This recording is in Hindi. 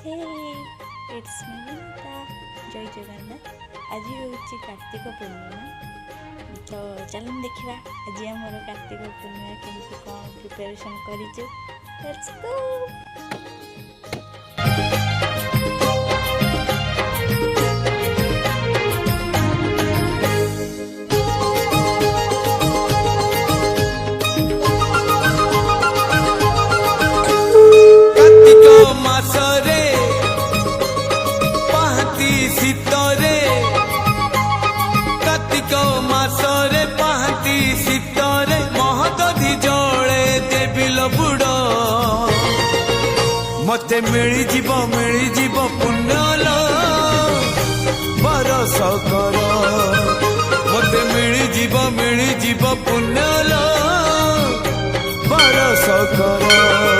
Hey it's me Vinita. जय जगन्नाथ। आज हूँ कार्तिक पूर्णिमा, तो चलन देखा आज आमर कार्तिक पूर्णिमा केमती कौन प्रिपेरेसन करूँ। Let's go. শীতরে কার্তিক মাসরে পাহাতি শীতরে মহদধি জলে দেবিল বুড় মতে মিলিଯିବ পুণ্যল বরস কর মতে মিলিଯିବ পুণ্যল বরস কর।